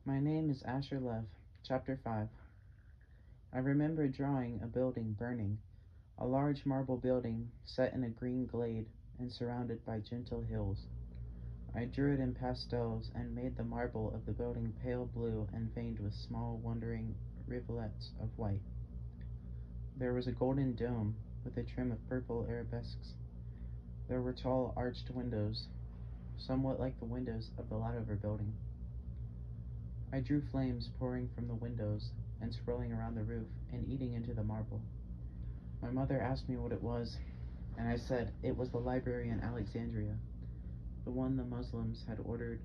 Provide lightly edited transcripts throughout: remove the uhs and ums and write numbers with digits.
My name is Asher Lev. Chapter 5. I remember drawing a building burning, a large marble building set in a green glade and surrounded by gentle hills. I drew it in pastels and made the marble of the building pale blue and veined with small, wandering rivulets of white. There was a golden dome with a trim of purple arabesques. There were tall, arched windows, somewhat like the windows of the Ladover building. I drew flames pouring from the windows and swirling around the roof and eating into the marble. My mother asked me what it was, and I said it was the library in Alexandria, the one the Muslims had ordered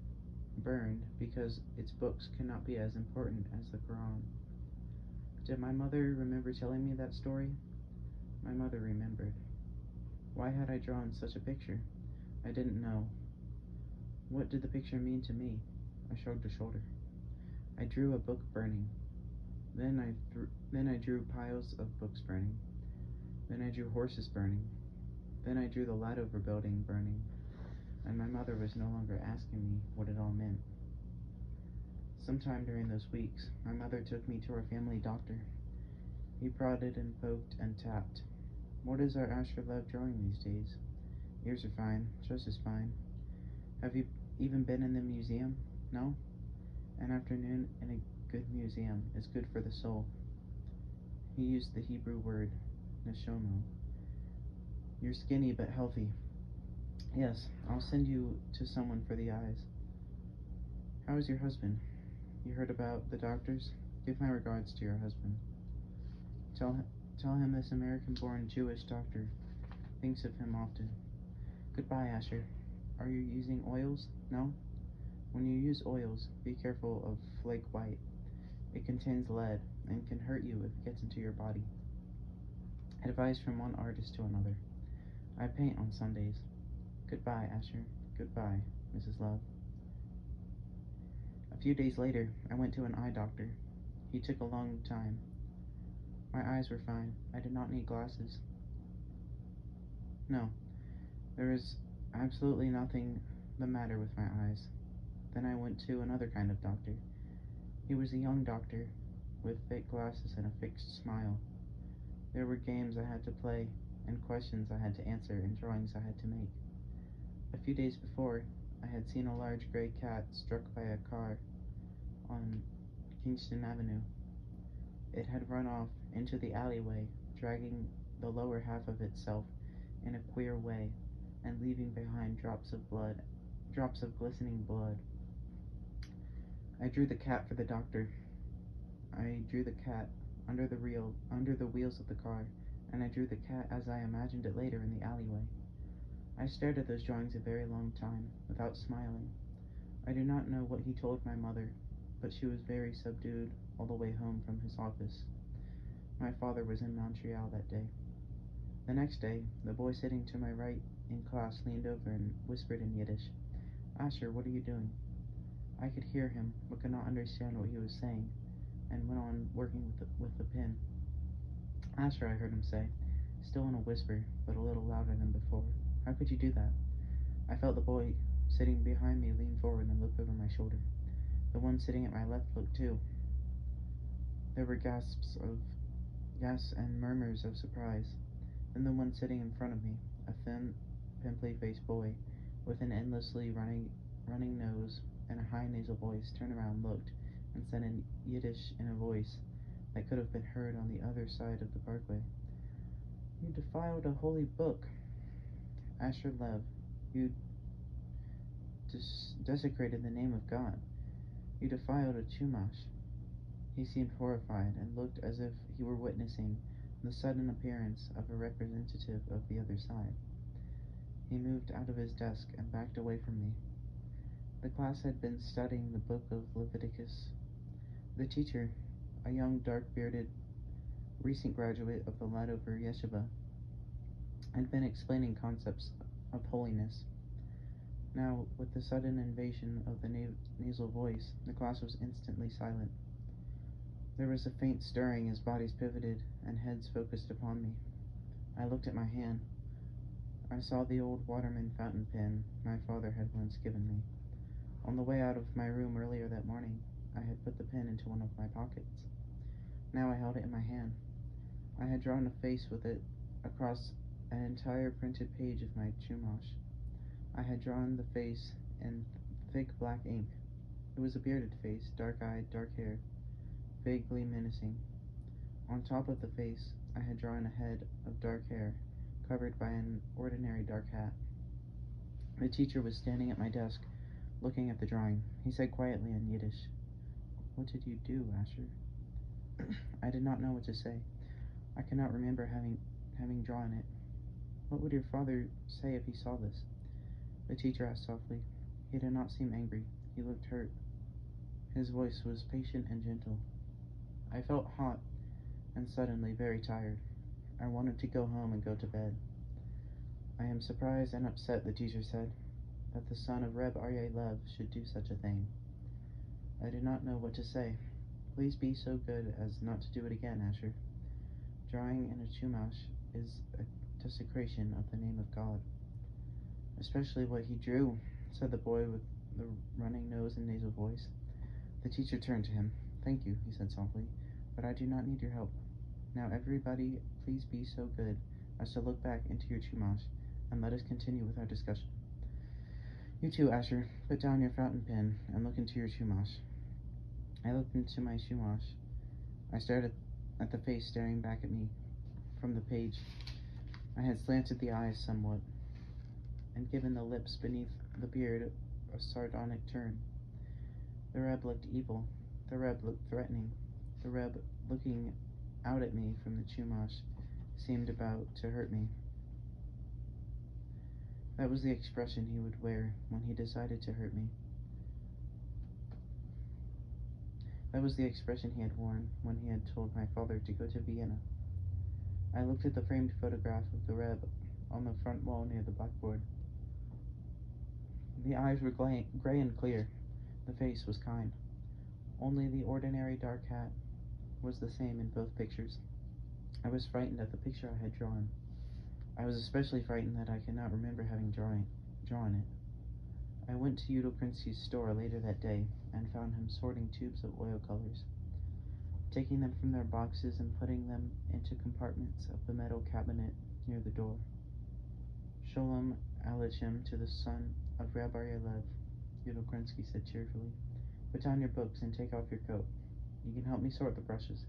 burned because its books could not be as important as the Quran. Did my mother remember telling me that story? My mother remembered. Why had I drawn such a picture? I didn't know. What did the picture mean to me? I shrugged a shoulder. I drew a book burning. Then I drew piles of books burning. Then I drew horses burning. Then I drew the Ladover building burning. And my mother was no longer asking me what it all meant. Sometime during those weeks, my mother took me to our family doctor. He prodded and poked and tapped. What is our Asher Lev drawing these days? Ears are fine, just as fine. Have you even been in the museum? No? An afternoon in a good museum is good for the soul. He used the Hebrew word, neshomo. You're skinny but healthy. Yes, I'll send you to someone for the eyes. How is your husband? You heard about the doctors? Give my regards to your husband. Tell him this American-born Jewish doctor thinks of him often. Goodbye, Asher. Are you using oils? No? When you use oils, be careful of flake white. It contains lead and can hurt you if it gets into your body. Advice from one artist to another. I paint on Sundays. Goodbye, Asher. Goodbye, Mrs. Love. A few days later, I went to an eye doctor. He took a long time. My eyes were fine. I did not need glasses. No, there was absolutely nothing the matter with my eyes. Then I went to another kind of doctor. He was a young doctor with thick glasses and a fixed smile. There were games I had to play and questions I had to answer and drawings I had to make. A few days before, I had seen a large gray cat struck by a car on Kingston Avenue. It had run off into the alleyway, dragging the lower half of itself in a queer way and leaving behind drops of glistening blood. I drew the cat for the doctor. I drew the cat under the wheels of the car, and I drew the cat as I imagined it later in the alleyway. I stared at those drawings a very long time, without smiling. I do not know what he told my mother, but she was very subdued all the way home from his office. My father was in Montreal that day. The next day, the boy sitting to my right in class leaned over and whispered in Yiddish, Asher, what are you doing? I could hear him, but could not understand what he was saying, and went on working with the pen. Asher, I heard him say, still in a whisper, but a little louder than before. How could you do that? I felt the boy sitting behind me lean forward and look over my shoulder. The one sitting at my left looked too. There were gasps and murmurs of surprise. Then the one sitting in front of me, a thin, pimply-faced boy with an endlessly running nose and a high nasal voice, turned around, looked, and said in Yiddish in a voice that could have been heard on the other side of the parkway, You defiled a holy book. Asher Lev, you desecrated the name of God. You defiled a chumash. He seemed horrified and looked as if he were witnessing the sudden appearance of a representative of the other side. He moved out of his desk and backed away from me. The class had been studying the book of Leviticus. The teacher, a young, dark-bearded, recent graduate of the Ladover Yeshiva, had been explaining concepts of holiness. Now, with the sudden invasion of the nasal voice, the class was instantly silent. There was a faint stirring as bodies pivoted and heads focused upon me. I looked at my hand. I saw the old Waterman fountain pen my father had once given me. On the way out of my room earlier that morning, I had pen into one of my pockets. Now I held it in my hand. I had drawn a face with it across an entire printed page of my chumash. I had drawn the face in thick black ink. It was a bearded face, dark-eyed, dark hair, vaguely menacing. On top of the face, I had drawn a head of dark hair, covered by an ordinary dark hat. The teacher was standing at my desk, looking at the drawing. He said quietly in Yiddish, "What did you do, Asher?" I did not know what to say. I cannot remember having drawn it. What would your father say if he saw this? The teacher asked softly. He did not seem angry. He looked hurt. His voice was patient and gentle. I felt hot and suddenly very tired. I wanted to go home and go to bed. I am surprised and upset, the teacher said, that the son of Reb Aryeh Lev should do such a thing. I did not know what to say. Please be so good as not to do it again, Asher. Drawing in a chumash is a desecration of the name of God. Especially what he drew, said the boy with the running nose and nasal voice. The teacher turned to him. Thank you, he said softly, but I do not need your help. Now everybody, please be so good as to look back into your chumash, and let us continue with our discussion. You too, Asher, put down your fountain pen and look into your chumash. I looked into my chumash. I stared at the face staring back at me from the page. I had slanted the eyes somewhat, and given the lips beneath the beard a sardonic turn. The Reb looked evil. The Reb looked threatening. The Reb, looking out at me from the chumash, seemed about to hurt me. That was the expression he would wear when he decided to hurt me. That was the expression he had worn when he had told my father to go to Vienna. I looked at the framed photograph of the Reb on the front wall near the blackboard. The eyes were gray and clear. The face was kind. Only the ordinary dark hat was the same in both pictures. I was frightened at the picture I had drawn. I was especially frightened that I could not remember having drawn it. I went to Udo Krinsky's store later that day and found him sorting tubes of oil colors, taking them from their boxes and putting them into compartments of the metal cabinet near the door. Sholem Aleichem to the son of Rabbi Lev, Udo Krinsky said cheerfully. Put down your books and take off your coat. You can help me sort the brushes.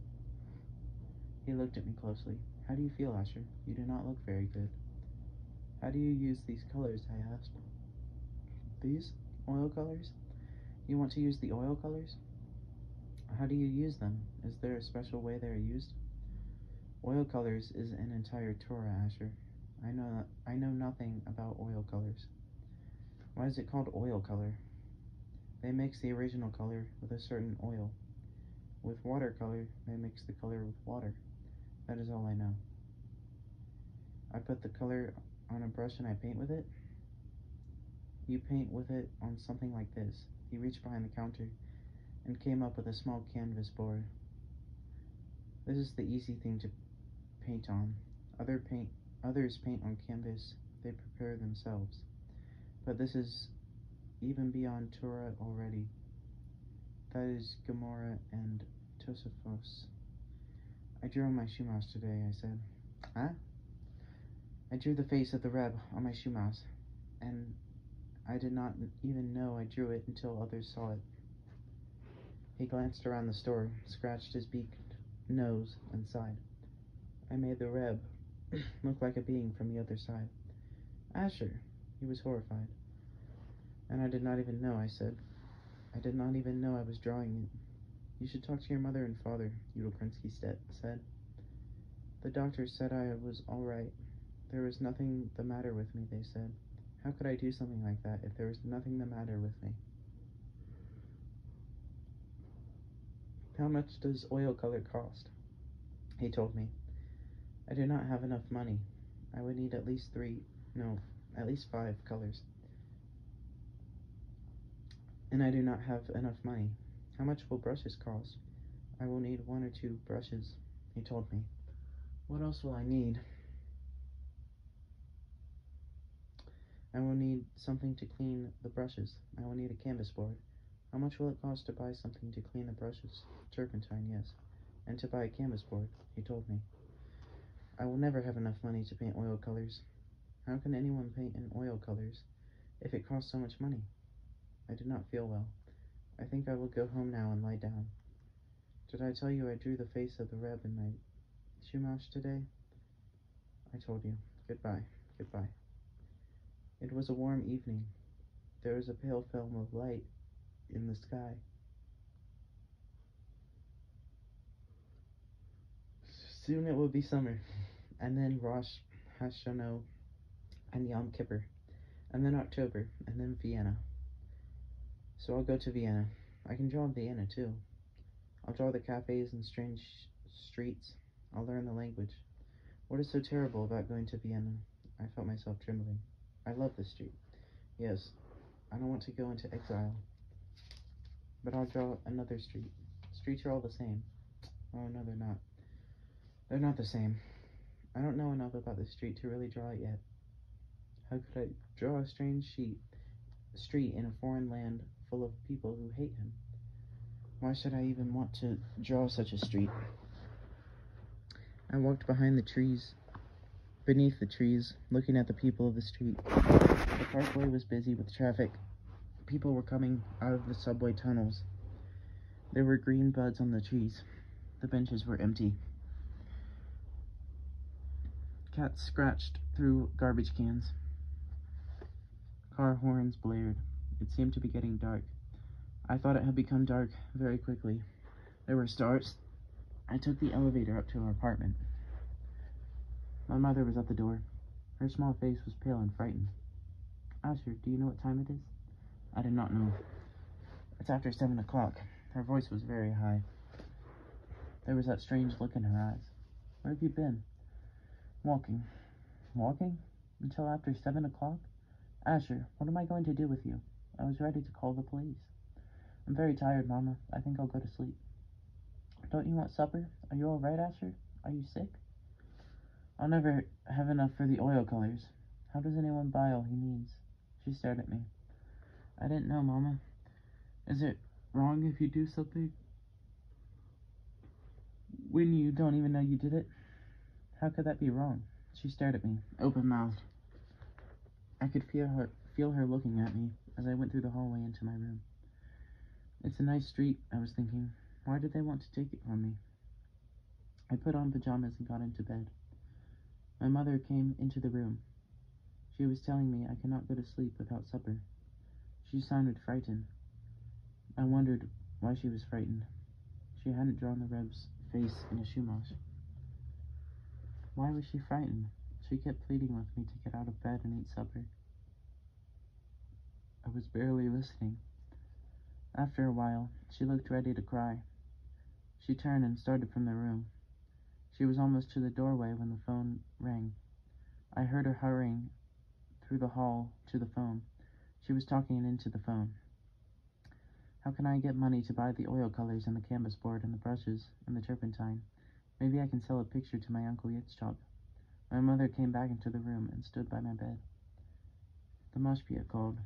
He looked at me closely. How do you feel, Asher? You do not look very good. How do you use these colors? I asked. These? Oil colors? You want to use the oil colors? How do you use them? Is there a special way they are used? Oil colors is an entire Torah, Asher. I know nothing about oil colors. Why is it called oil color? They mix the original color with a certain oil. With watercolor, they mix the color with water. That is all I know. I put the color on a brush and I paint with it? You paint with it on something like this. He reached behind the counter and came up with a small canvas board. This is the easy thing to paint on. Others paint on canvas they prepare themselves. But this is even beyond Torah already. That is Gemara and Tosafos. I drew on my shumas today, I said. Huh? I drew the face of the Reb on my shumas, and I did not even know I drew it until others saw it. He glanced around the store, scratched his beaked nose, and sighed. I made the Reb look like a being from the other side. Asher! He was horrified. And I did not even know, I said. I did not even know I was drawing it. You should talk to your mother and father, Udo Krinsky said. The doctors said I was all right. There was nothing the matter with me, they said. How could I do something like that if there was nothing the matter with me? How much does oil color cost? He told me. I do not have enough money. I would need at least 5 colors. And I do not have enough money. How much will brushes cost? I will need 1 or 2 brushes, he told me. What else will I need? I will need something to clean the brushes. I will need a canvas board. How much will it cost to buy something to clean the brushes? Turpentine, yes. And to buy a canvas board, he told me. I will never have enough money to paint oil colors. How can anyone paint in oil colors if it costs so much money? I did not feel well. I think I will go home now and lie down. Did I tell you I drew the face of the Reb in my Chumash today? I told you. Goodbye. Goodbye. It was a warm evening. There was a pale film of light in the sky. Soon it will be summer, and then Rosh Hashanah and Yom Kippur, and then October, and then Vienna. So I'll go to Vienna. I can draw Vienna too. I'll draw the cafes and strange streets. I'll learn the language. What is so terrible about going to Vienna? I felt myself trembling. I love the street. Yes, I don't want to go into exile. But I'll draw another street. Streets are all the same. Oh, no, they're not. They're not the same. I don't know enough about the street to really draw it yet. How could I draw a strange street in a foreign land full of people who hate him? Why should I even want to draw such a street? I walked behind the trees, beneath the trees, looking at the people of the street. The parkway was busy with traffic. People were coming out of the subway tunnels. There were green buds on the trees. The benches were empty. Cats scratched through garbage cans. Car horns blared. It seemed to be getting dark. I thought it had become dark very quickly. There were stars. I took the elevator up to our apartment. My mother was at the door. Her small face was pale and frightened. Asher, do you know what time it is? I did not know. It's after 7 o'clock. Her voice was very high. There was that strange look in her eyes. Where have you been? Walking. Walking? Until after 7 o'clock? Asher, what am I going to do with you? I was ready to call the police. I'm very tired, Mama. I think I'll go to sleep. Don't you want supper? Are you all right, Asher? Are you sick? I'll never have enough for the oil colors. How does anyone buy all he needs? She stared at me. I didn't know, Mama. Is it wrong if you do something when you don't even know you did it? How could that be wrong? She stared at me, open-mouthed. I could feel her looking at me as I went through the hallway into my room. It's a nice street, I was thinking. Why did they want to take it from me? I put on pajamas and got into bed. My mother came into the room. She was telling me I could not go to sleep without supper. She sounded frightened. I wondered why she was frightened. She hadn't drawn the Reb's face in a Chumash. Why was she frightened? She kept pleading with me to get out of bed and eat supper. I was barely listening. After a while, she looked ready to cry. She turned and started from the room. She was almost to the doorway when the phone rang. I heard her hurrying through the hall to the phone. She was talking into the phone. How can I get money to buy the oil colors and the canvas board and the brushes and the turpentine? Maybe I can sell a picture to my Uncle Yitzchak. My mother came back into the room and stood by my bed. The mashpia called.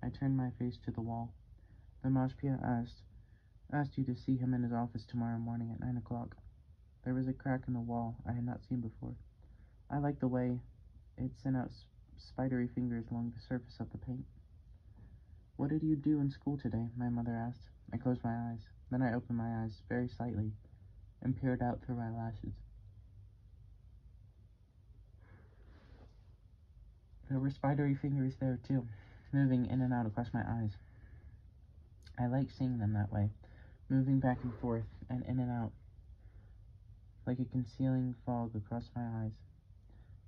I turned my face to the wall. The mashpia asked you to see him in his office tomorrow morning at 9 o'clock. There was a crack in the wall I had not seen before. I liked the way it sent out spidery fingers along the surface of the paint. What did you do in school today? My mother asked. I closed my eyes. Then I opened my eyes very slightly and peered out through my lashes. There were spidery fingers there too, moving in and out across my eyes. I like seeing them that way, moving back and forth and in and out, like a concealing fog across my eyes.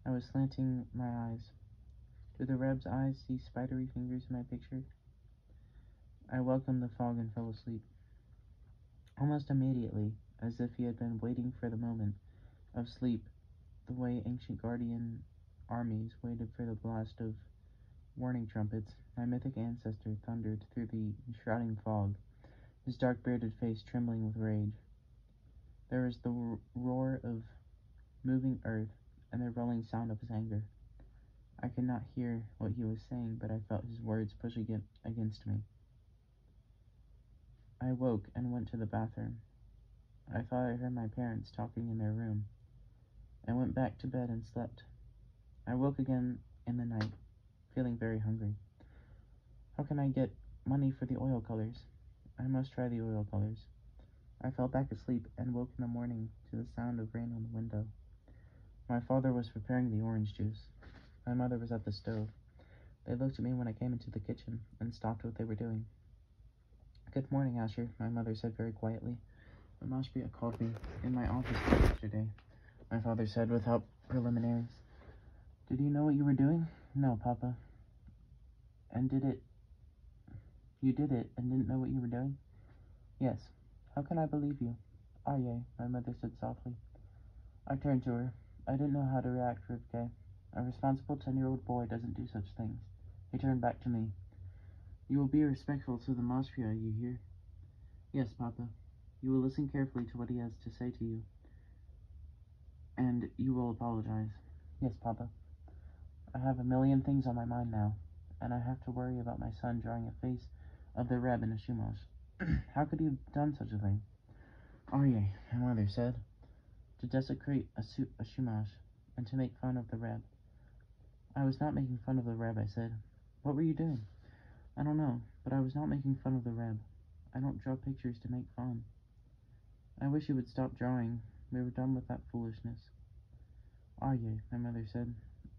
I was slanting my eyes. Do the Reb's eyes see spidery fingers in my picture? I welcomed the fog and fell asleep. Almost immediately, as if he had been waiting for the moment of sleep, the way ancient guardian armies waited for the blast of warning trumpets, my mythic ancestor thundered through the enshrouding fog, his dark bearded face trembling with rage. There was the roar of moving earth and the rolling sound of his anger. I could not hear what he was saying, but I felt his words pushing against me. I woke and went to the bathroom. I thought I heard my parents talking in their room. I went back to bed and slept. I woke again in the night, feeling very hungry. How can I get money for the oil colors? I must try the oil colors. I fell back asleep and woke in the morning to the sound of rain on the window. My father was preparing the orange juice. My mother was at the stove. They looked at me when I came into the kitchen and stopped what they were doing. Good morning, Asher, my mother said very quietly. Mashpia called me in my office yesterday, my father said without preliminaries. Did you know what you were doing? No, Papa. And you did it and didn't know what you were doing? Yes. How can I believe you? Aye, my mother said softly. I turned to her. I didn't know how to react, Rivke. A responsible 10-year-old boy doesn't do such things. He turned back to me. You will be respectful to the Mashpia, you hear? Yes, Papa. You will listen carefully to what he has to say to you. And you will apologize. Yes, Papa. I have a million things on my mind now, and I have to worry about my son drawing a face of the Reb in a shumash. How could he have done such a thing? Aryeh, my mother said, to desecrate a shumash and to make fun of the Reb. I was not making fun of the Reb, I said. What were you doing? I don't know, but I was not making fun of the Reb. I don't draw pictures to make fun. I wish you would stop drawing. We were done with that foolishness. Aryeh, my mother said.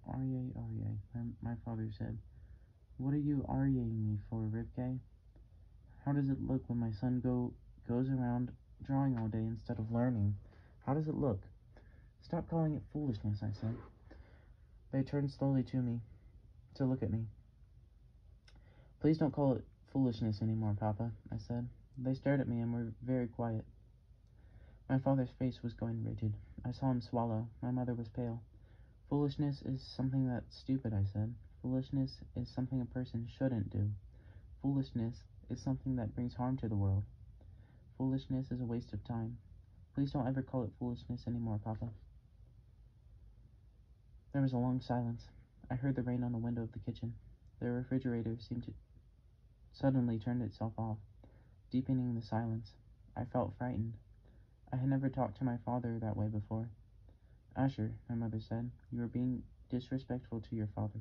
Aryeh, my father said. What are you aryehing me for, Rivke? How does it look when my son goes around drawing all day instead of learning? How does it look? Stop calling it foolishness, I said. They turned slowly to look at me. Please don't call it foolishness anymore, Papa, I said. They stared at me and were very quiet. My father's face was going rigid. I saw him swallow. My mother was pale. Foolishness is something that's stupid, I said. Foolishness is something a person shouldn't do. Foolishness is something that brings harm to the world. Foolishness is a waste of time. Please don't ever call it foolishness anymore, Papa. There was a long silence. I heard the rain on the window of the kitchen. The refrigerator seemed to suddenly turn itself off, deepening the silence. I felt frightened. I had never talked to my father that way before. Asher, my mother said, you are being disrespectful to your father.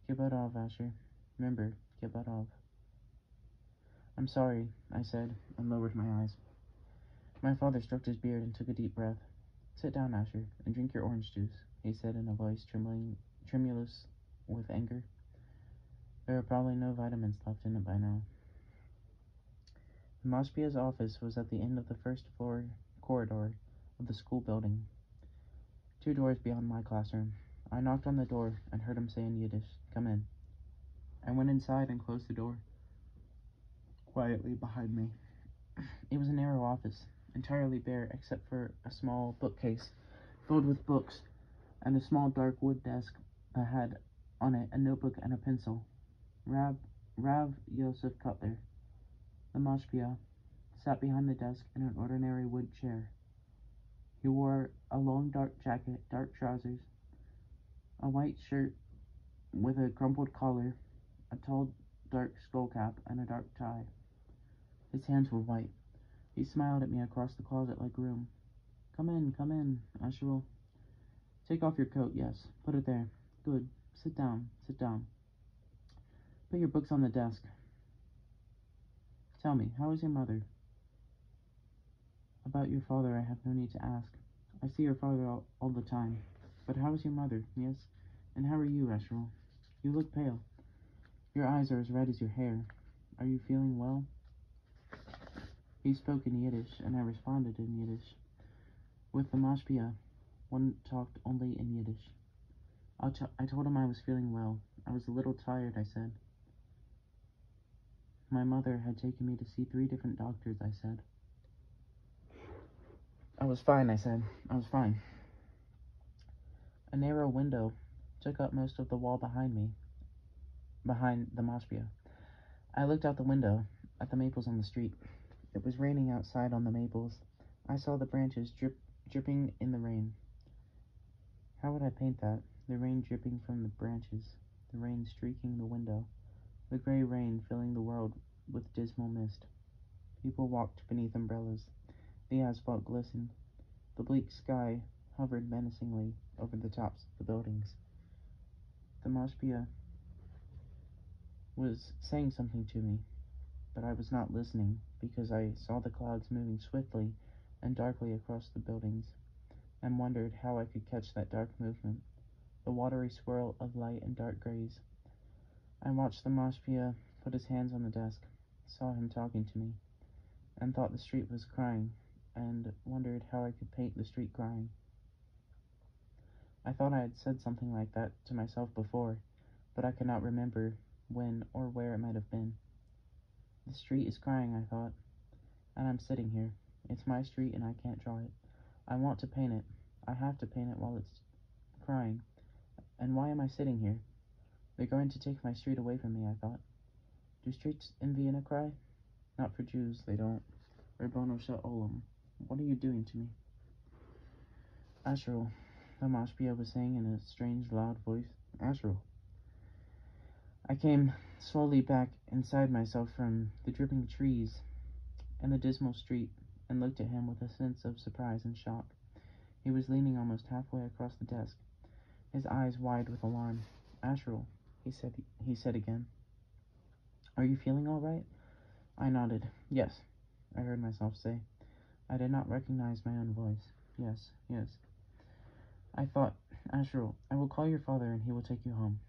Kibbutov, Asher. Remember, Kibbutov. I'm sorry, I said, and lowered my eyes. My father stroked his beard and took a deep breath. Sit down, Asher, and drink your orange juice, he said in a voice tremulous with anger. There are probably no vitamins left in it by now. Mashpia's office was at the end of the first floor corridor of the school building, 2 doors beyond my classroom. I knocked on the door and heard him say in Yiddish, "Come in." I went inside and closed the door quietly behind me. It was a narrow office, entirely bare except for a small bookcase filled with books and a small dark wood desk that had on it a notebook and a pencil. Rav Yosef Cutler, the Mashpia, sat behind the desk in an ordinary wood chair. He wore a long dark jacket, dark trousers, a white shirt with a crumpled collar, a tall dark skull cap, and a dark tie. His hands were white. He smiled at me across the closet-like room. Come in, Asherul. Take off your coat, yes. Put it there. Good. Sit down. Put your books on the desk. Tell me, how is your mother? About your father I have no need to ask. I see your father all the time. But how is your mother, yes? And how are you, Asherul? You look pale. Your eyes are as red as your hair. Are you feeling well? He spoke in Yiddish, and I responded in Yiddish. With the Mashpia, one talked only in Yiddish. I told him I was feeling well. I was a little tired, I said. My mother had taken me to see 3 different doctors, I said. I was fine, I said. I was fine. A narrow window took up most of the wall behind the Mashpia. I looked out the window at the maples on the street. It was raining outside on the maples. I saw the branches dripping in the rain. How would I paint that? The rain dripping from the branches, the rain streaking the window, the gray rain filling the world with dismal mist. People walked beneath umbrellas. The asphalt glistened. The bleak sky hovered menacingly over the tops of the buildings. The Mashpia was saying something to me, but I was not listening because I saw the clouds moving swiftly and darkly across the buildings, and wondered how I could catch that dark movement, the watery swirl of light and dark grays. I watched the Mashpia put his hands on the desk, saw him talking to me, and thought the street was crying, and wondered how I could paint the street crying. I thought I had said something like that to myself before, but I could not remember when or where it might have been. The street is crying, I thought, and I'm sitting here. It's my street and I can't draw it. I want to paint it. I have to paint it while it's crying. And why am I sitting here? They're going to take my street away from me, I thought. Do streets in Vienna cry? Not for Jews, they don't. Rabboni Shalom. What are you doing to me? Asherel, the Mashpia was saying in a strange, loud voice. Asherel. I came slowly back inside myself from the dripping trees and the dismal street, and looked at him with a sense of surprise and shock. He was leaning almost halfway across the desk, his eyes wide with alarm. Asherel, he said again. Are you feeling all right? I nodded. Yes, I heard myself say. I did not recognize my own voice. Yes, yes. I thought, Asherel, I will call your father and he will take you home.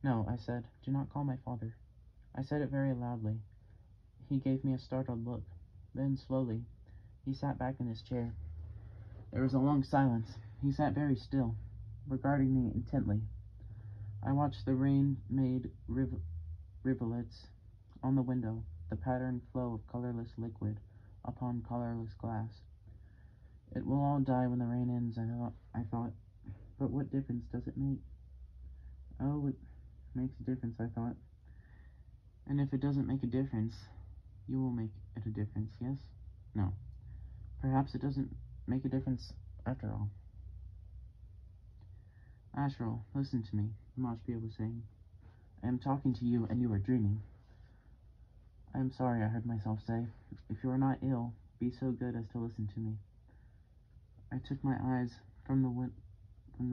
No, I said, do not call my father. I said it very loudly. He gave me a startled look. Then, slowly, he sat back in his chair. There was a long silence. He sat very still, regarding me intently. I watched the rain-made rivulets on the window, the patterned flow of colorless liquid upon colorless glass. It will all die when the rain ends, I thought. But what difference does it make? Oh, it makes a difference, I thought. And if it doesn't make a difference, you will make it a difference, yes? No. Perhaps it doesn't make a difference after all. Asherel, listen to me, Mashpia was saying. I am talking to you and you are dreaming. I am sorry, I heard myself say. If you are not ill, be so good as to listen to me. I took my eyes from the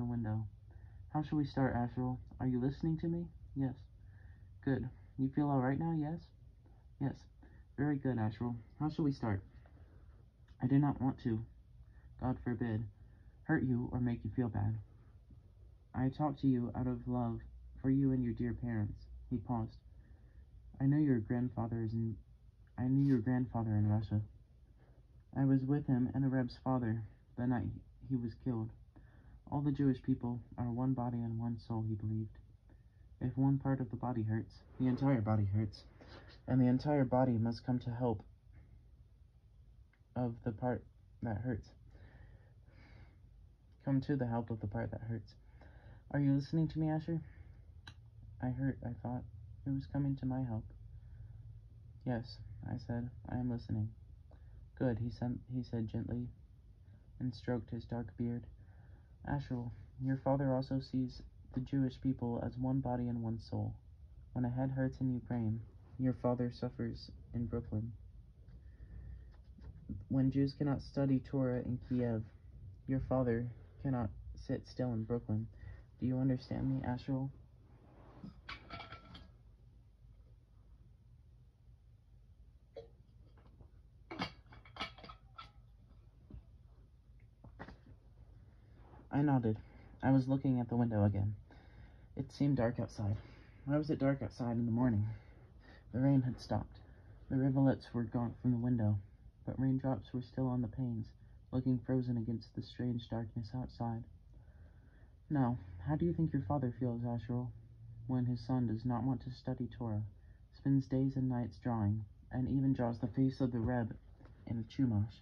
window. How shall we start, Asherel? Are you listening to me? Yes. Good. You feel all right now, yes? Yes. Very good, Asherel. How shall we start? I do not want to, God forbid, hurt you or make you feel bad. I talk to you out of love for you and your dear parents. He paused. I knew your grandfather in Russia. I was with him and the Reb's father the night he was killed. All the Jewish people are one body and one soul, he believed. If one part of the body hurts, the entire body hurts, and the entire body must come to help of the part that hurts. Come to the help of the part that hurts. Are you listening to me, Asher? I thought. Who was coming to my help? Yes, I said. I am listening. Good, he said gently, and stroked his dark beard. Asherel, your father also sees the Jewish people as one body and one soul. When a head hurts in Ukraine, your father suffers in Brooklyn. When Jews cannot study Torah in Kiev, your father cannot sit still in Brooklyn. Do you understand me, Asherel? I nodded. I was looking at the window again. It seemed dark outside. Why was it dark outside in the morning? The rain had stopped. The rivulets were gone from the window, but raindrops were still on the panes, looking frozen against the strange darkness outside. Now, how do you think your father feels, Asherel, when his son does not want to study Torah, spends days and nights drawing, and even draws the face of the Reb in a chumash?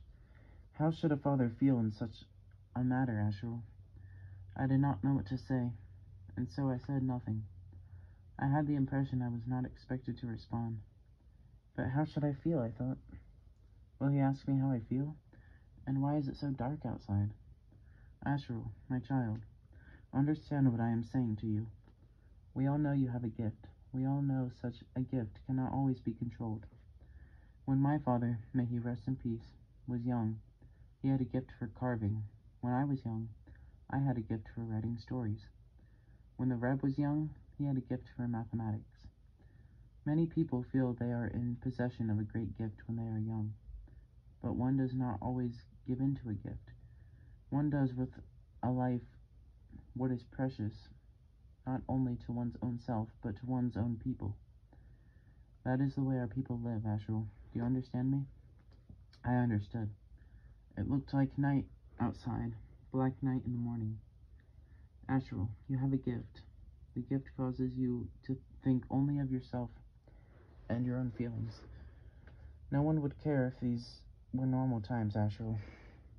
How should a father feel in such a matter, Asherel? I did not know what to say, and so I said nothing. I had the impression I was not expected to respond. But how should I feel, I thought. Will he ask me how I feel? And why is it so dark outside? Asherel, my child, understand what I am saying to you. We all know you have a gift. We all know such a gift cannot always be controlled. When my father, may he rest in peace, was young, he had a gift for carving. When I was young, I had a gift for writing stories. When the Reb was young, he had a gift for mathematics. Many people feel they are in possession of a great gift when they are young, but one does not always give in to a gift. One does with a life what is precious, not only to one's own self, but to one's own people. That is the way our people live, Asherle. Do you understand me? I understood. It looked like night outside, black night in the morning. Asherle, you have a gift. The gift causes you to think only of yourself and your own feelings. No one would care if these were normal times, Asherle.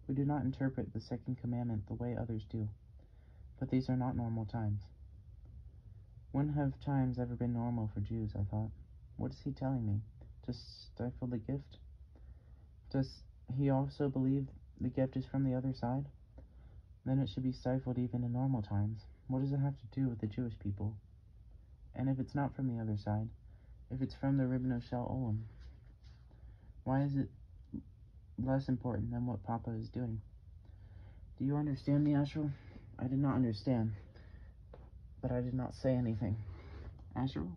We do not interpret the second commandment the way others do, but these are not normal times. When have times ever been normal for Jews, I thought. What is he telling me? To stifle the gift? Does he also believe the gift is from the other side? Then it should be stifled even in normal times. What does it have to do with the Jewish people? And if it's not from the other side, if it's from the Ribbono Shel Olam, why is it less important than what Papa is doing? Do you understand me, Asherle? I did not understand, but I did not say anything. Asherle?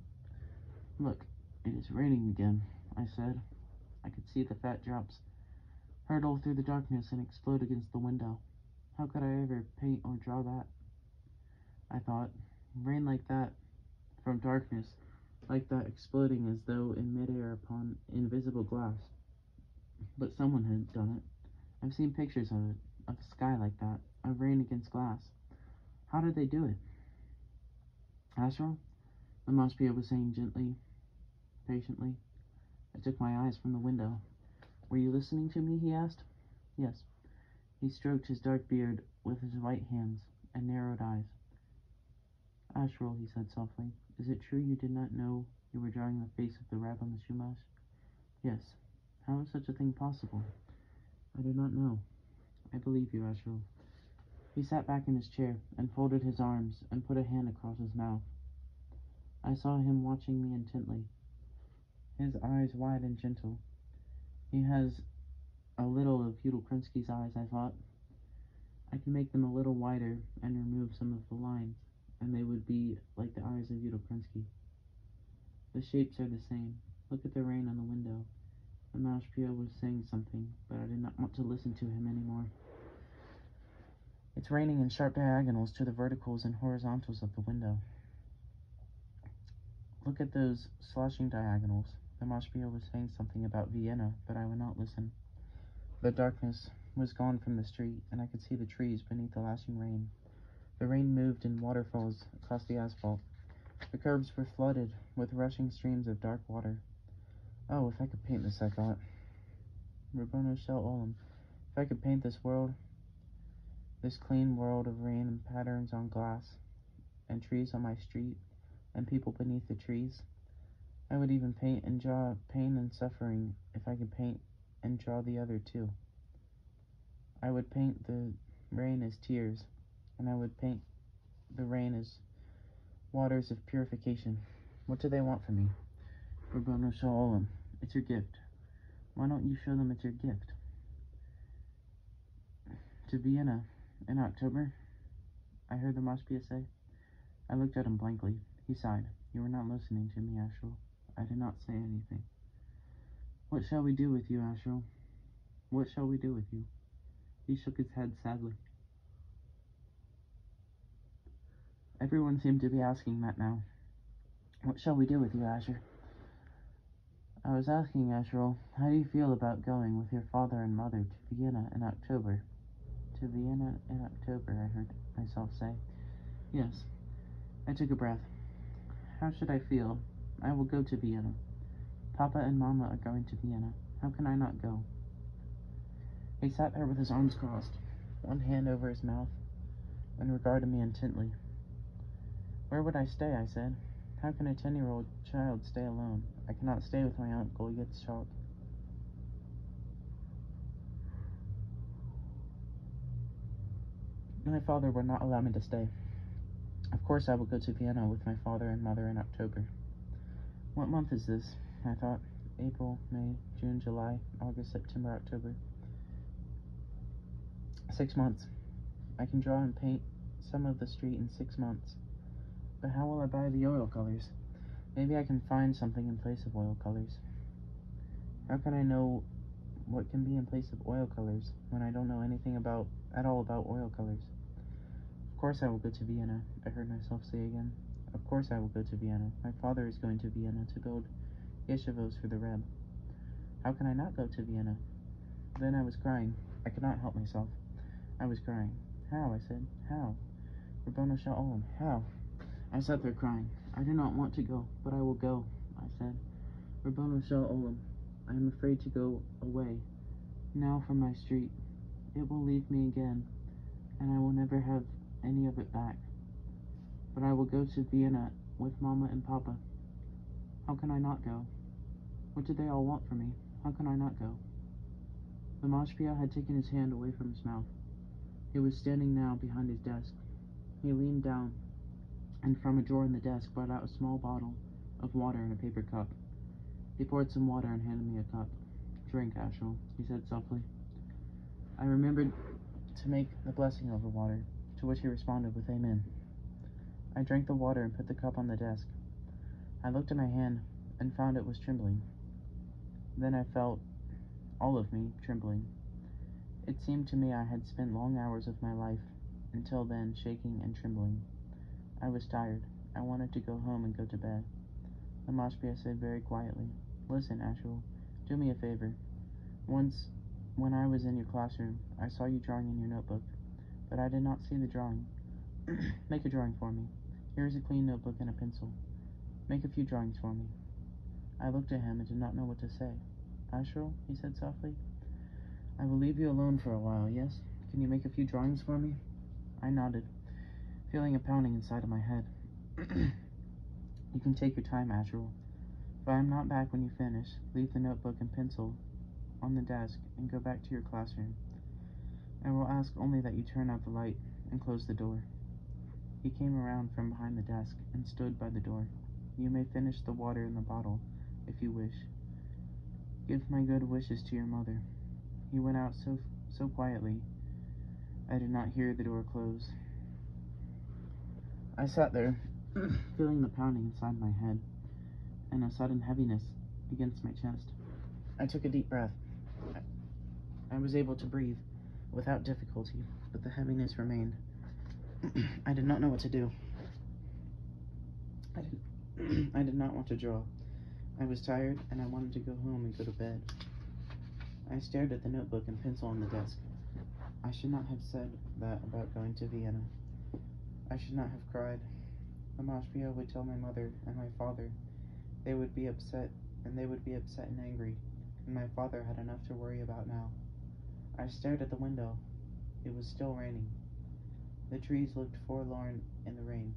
Look, it is raining again, I said. I could see the fat drops hurtle through the darkness and explode against the window. How could I ever paint or draw that? I thought, rain like that, from darkness, like that exploding as though in midair upon invisible glass. But someone had done it. I've seen pictures of it, of a sky like that, of rain against glass. How did they do it? Asherle? The Mashpia was saying gently, patiently. I took my eyes from the window. Were you listening to me? He asked. Yes. He stroked his dark beard with his white hands and narrowed eyes. Asherle, he said softly, is it true you did not know you were drawing the face of the Rab on the Shumash? Yes. How is such a thing possible? I do not know. I believe you, Asherle. He sat back in his chair and folded his arms and put a hand across his mouth. I saw him watching me intently, his eyes wide and gentle. He has a little of Yudel Krinsky's eyes, I thought. I can make them a little wider and remove some of the lines, and they would be like the eyes of Yudel Krinsky. The shapes are the same. Look at the rain on the window. The Mashpia was saying something, but I did not want to listen to him anymore. It's raining in sharp diagonals to the verticals and horizontals of the window. Look at those sloshing diagonals. The Mashpia was saying something about Vienna, but I would not listen. The darkness was gone from the street, and I could see the trees beneath the lashing rain. The rain moved in waterfalls across the asphalt. The curbs were flooded with rushing streams of dark water. Oh, if I could paint this, I thought. Ribbono Shel Olam, if I could paint this world, this clean world of rain and patterns on glass, and trees on my street, and people beneath the trees. I would even paint and draw pain and suffering if I could paint and draw the other too. I would paint the rain as tears, and I would paint the rain as waters of purification. What do they want from me? Ribbono Shel Olam, it's your gift. Why don't you show them it's your gift? To Vienna in October, I heard the Mashpia say. I looked at him blankly. He sighed. You were not listening to me, Asherle. I did not say anything. What shall we do with you, Asherle? What shall we do with you? He shook his head sadly. Everyone seemed to be asking that now. What shall we do with you, Asher? I was asking, Asherle, how do you feel about going with your father and mother to Vienna in October? To Vienna in October, I heard myself say. Yes. I took a breath. How should I feel? I will go to Vienna. Papa and Mama are going to Vienna. How can I not go? He sat there with his arms crossed, one hand over his mouth, and regarded me intently. Where would I stay, I said. How can a 10-year-old child stay alone? I cannot stay with my uncle Yitzchak. My father would not allow me to stay. Of course I will go to Vienna with my father and mother in October. What month is this? I thought. April, May, June, July, August, September, October. 6 months. I can draw and paint some of the street in 6 months. But how will I buy the oil colors? Maybe I can find something in place of oil colors. How can I know what can be in place of oil colors when I don't know anything at all about oil colors? Of course I will go to Vienna, I heard myself say again. Of course I will go to Vienna. My father is going to Vienna to build yeshivos for the Reb. How can I not go to Vienna? Then I was crying. I could not help myself. I was crying. How? I said. How? Rabboni Shalom. How? I sat there crying. I do not want to go, but I will go, I said. Rabboni Shalom. I am afraid to go away. Now from my street. It will leave me again, and I will never have any of it back. But I will go to Vienna with Mama and Papa. How can I not go? What do they all want from me? How can I not go? The mashpia had taken his hand away from his mouth. He was standing now behind his desk. He leaned down, and from a drawer in the desk brought out a small bottle of water in a paper cup. He poured some water and handed me a cup. Drink, Ashel, he said softly. I remembered to make the blessing over water, to which he responded with Amen. I drank the water and put the cup on the desk. I looked at my hand and found it was trembling. Then I felt all of me trembling. It seemed to me I had spent long hours of my life until then shaking and trembling. I was tired. I wanted to go home and go to bed. The mashpia said very quietly, Listen, Ashul, do me a favor. Once, when I was in your classroom, I saw you drawing in your notebook, but I did not see the drawing. Make a drawing for me. Here is a clean notebook and a pencil. Make a few drawings for me. I looked at him and did not know what to say. Ashul, he said softly, I will leave you alone for a while, yes? Can you make a few drawings for me? I nodded, feeling a pounding inside of my head. You can take your time, Ashul. If I am not back when you finish, leave the notebook and pencil on the desk and go back to your classroom. I will ask only that you turn out the light and close the door. He came around from behind the desk and stood by the door. You may finish the water in the bottle, if you wish. Give my good wishes to your mother. He went out so quietly, I did not hear the door close. I sat there, feeling the pounding inside my head, and a sudden heaviness against my chest. I took a deep breath. I was able to breathe without difficulty, but the heaviness remained. I did not know what to do. I did not want to draw. I was tired, and I wanted to go home and go to bed. I stared at the notebook and pencil on the desk. I should not have said that about going to Vienna. I should not have cried. The mashpia would tell my mother and my father. They would be upset, and they would be upset and angry, and my father had enough to worry about now. I stared at the window. It was still raining. The trees looked forlorn in the rain.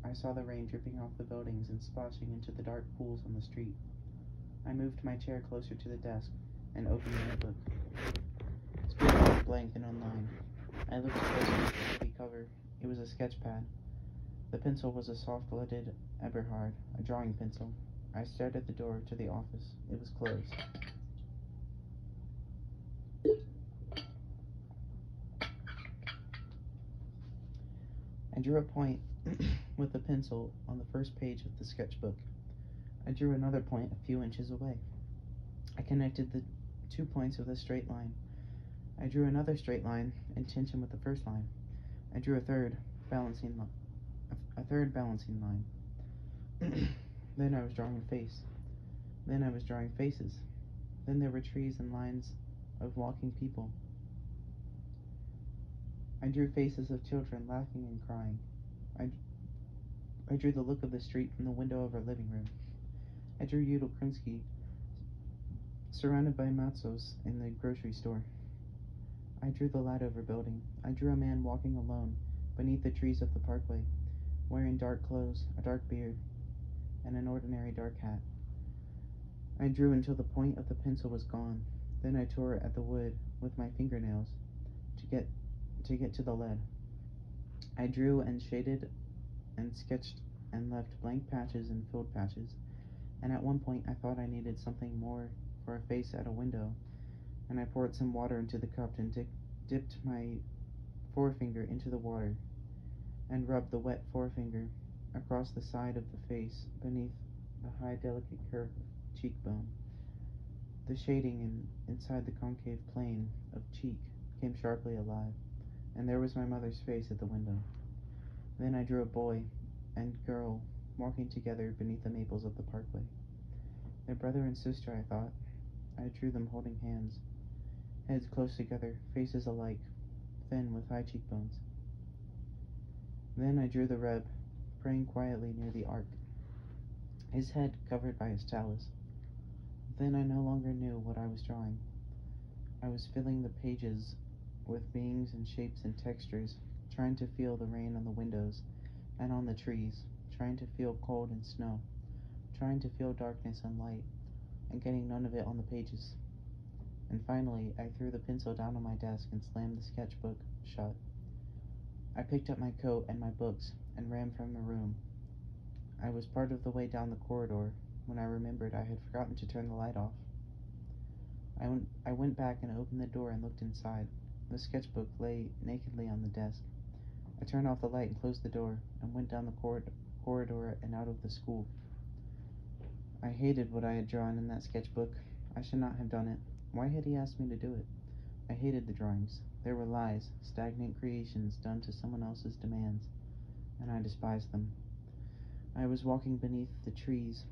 I saw the rain dripping off the buildings and splashing into the dark pools on the street. I moved my chair closer to the desk and opened the notebook. Its page was blank and unlined. I looked closer at the heavy cover. It was a sketch pad. The pencil was a soft-leaded Eberhard, a drawing pencil. I stared at the door to the office. It was closed. I drew a point with the pencil on the first page of the sketchbook. I drew another point a few inches away. I connected the 2 points with a straight line. I drew another straight line in tension with the first line. I drew a third balancing line. Then I was drawing a face. Then I was drawing faces. Then there were trees and lines of walking people. I drew faces of children laughing and crying. I drew the look of the street from the window of our living room. I drew Yudel Krinsky surrounded by matzos in the grocery store. I drew the Ladover building. I drew a man walking alone beneath the trees of the parkway, wearing dark clothes, a dark beard, and an ordinary dark hat. I drew until the point of the pencil was gone. Then I tore at the wood with my fingernails to get to the lead. I drew and shaded and sketched and left blank patches and filled patches, and at one point I thought I needed something more for a face at a window, and I poured some water into the cup and dipped my forefinger into the water and rubbed the wet forefinger across the side of the face beneath the high, delicate curve of cheekbone. The shading inside the concave plane of cheek came sharply alive, and there was my mother's face at the window. Then I drew a boy and girl walking together beneath the maples of the parkway. They're brother and sister, I thought. I drew them holding hands, heads close together, faces alike, thin with high cheekbones. Then I drew the Reb, praying quietly near the ark, his head covered by his talus. Then I no longer knew what I was drawing. I was filling the pages with beings and shapes and textures, trying to feel the rain on the windows and on the trees, trying to feel cold and snow, trying to feel darkness and light, and getting none of it on the pages. And finally, I threw the pencil down on my desk and slammed the sketchbook shut. I picked up my coat and my books and ran from the room. I was part of the way down the corridor when I remembered I had forgotten to turn the light off. I went back and opened the door and looked inside. The sketchbook lay nakedly on the desk. I turned off the light and closed the door and went down the corridor and out of the school. I hated what I had drawn in that sketchbook. I should not have done it. Why had he asked me to do it? I hated the drawings. They were lies, stagnant creations done to someone else's demands, and I despised them. I was walking beneath the trees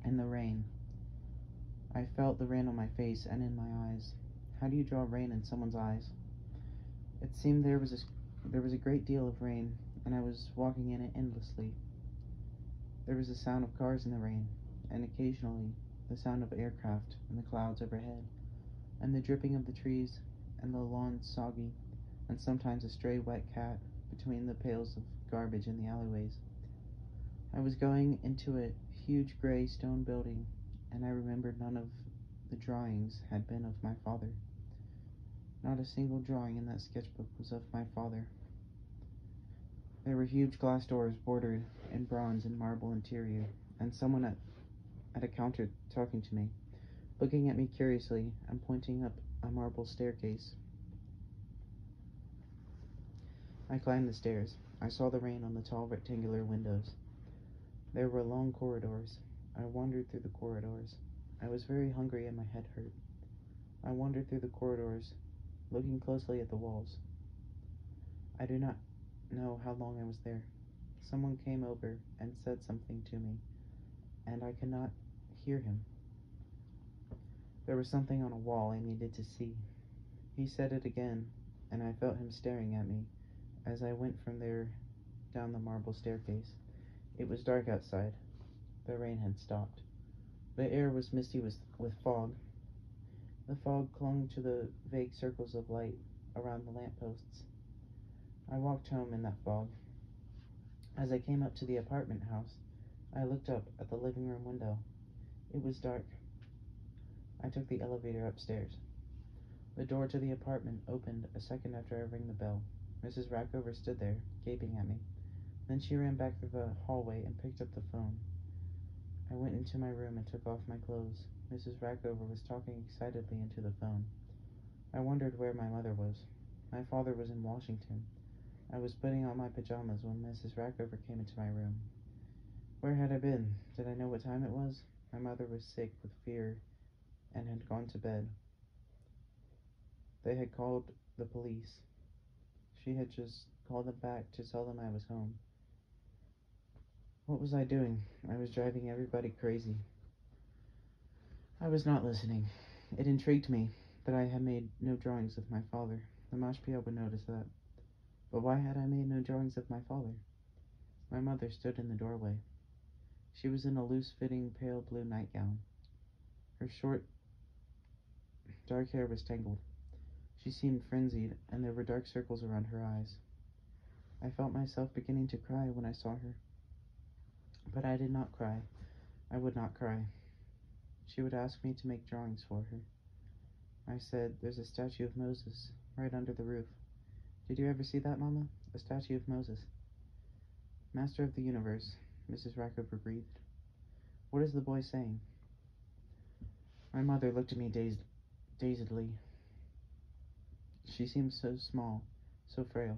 in the rain. I felt the rain on my face and in my eyes. How do you draw rain in someone's eyes? It seemed there was a great deal of rain, and I was walking in it endlessly. There was the sound of cars in the rain, and occasionally the sound of aircraft in the clouds overhead, and the dripping of the trees, and the lawn soggy, and sometimes a stray wet cat between the pails of garbage in the alleyways. I was going into a huge gray stone building, and I remembered none of the drawings had been of my father. Not a single drawing in that sketchbook was of my father. There were huge glass doors bordered in bronze and marble interior, and someone at a counter talking to me, looking at me curiously and pointing up a marble staircase. I climbed the stairs. I saw the rain on the tall rectangular windows. There were long corridors. I wandered through the corridors. I was very hungry and my head hurt. I wandered through the corridors, looking closely at the walls. I do not know how long I was there. Someone came over and said something to me, and I could not hear him. There was something on a wall I needed to see. He said it again, and I felt him staring at me as I went from there down the marble staircase. It was dark outside. The rain had stopped. The air was misty with fog. The fog clung to the vague circles of light around the lampposts. I walked home in that fog. As I came up to the apartment house, I looked up at the living room window. It was dark. I took the elevator upstairs. The door to the apartment opened a second after I rang the bell. Mrs. Rackover stood there, gaping at me. Then she ran back through the hallway and picked up the phone. I went into my room and took off my clothes. Mrs. Rackover was talking excitedly into the phone. I wondered where my mother was. My father was in Washington. I was putting on my pajamas when Mrs. Rackover came into my room. Where had I been? Did I know what time it was? My mother was sick with fear and had gone to bed. They had called the police. She had just called them back to tell them I was home. What was I doing? I was driving everybody crazy. I was not listening. It intrigued me that I had made no drawings of my father. The Mashpia would notice that. But why had I made no drawings of my father? My mother stood in the doorway. She was in a loose-fitting pale blue nightgown. Her short, dark hair was tangled. She seemed frenzied, and there were dark circles around her eyes. I felt myself beginning to cry when I saw her. But I did not cry. I would not cry. She would ask me to make drawings for her. I said, "There's a statue of Moses right under the roof." "Did you ever see that, Mama? A statue of Moses." "Master of the universe," Mrs. Rackover breathed. What is the boy saying? My mother looked at me dazedly. She seemed so small, so frail.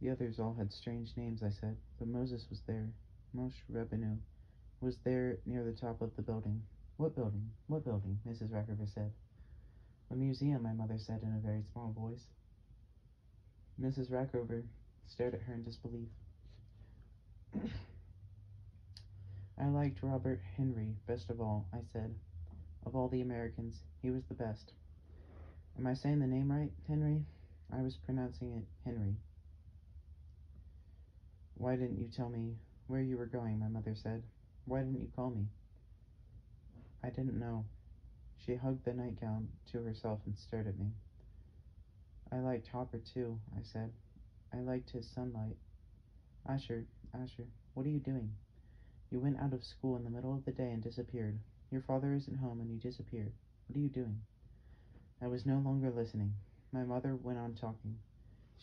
The others all had strange names, I said, but Moses was there. Moshe Rabbeinu was there near the top of the building. What building? What building? Mrs. Rackover said. A museum, my mother said in a very small voice. Mrs. Rackover stared at her in disbelief. I liked Robert Henry best of all, I said. Of all the Americans, he was the best. Am I saying the name right, Henry? I was pronouncing it Henry. Why didn't you tell me where you were going, my mother said. Why didn't you call me? I didn't know. She hugged the nightgown to herself and stared at me. I liked Hopper too, I said. I liked his sunlight. Asher, what are you doing? You went out of school in the middle of the day and disappeared. Your father isn't home and you disappeared. What are you doing? I was no longer listening. My mother went on talking.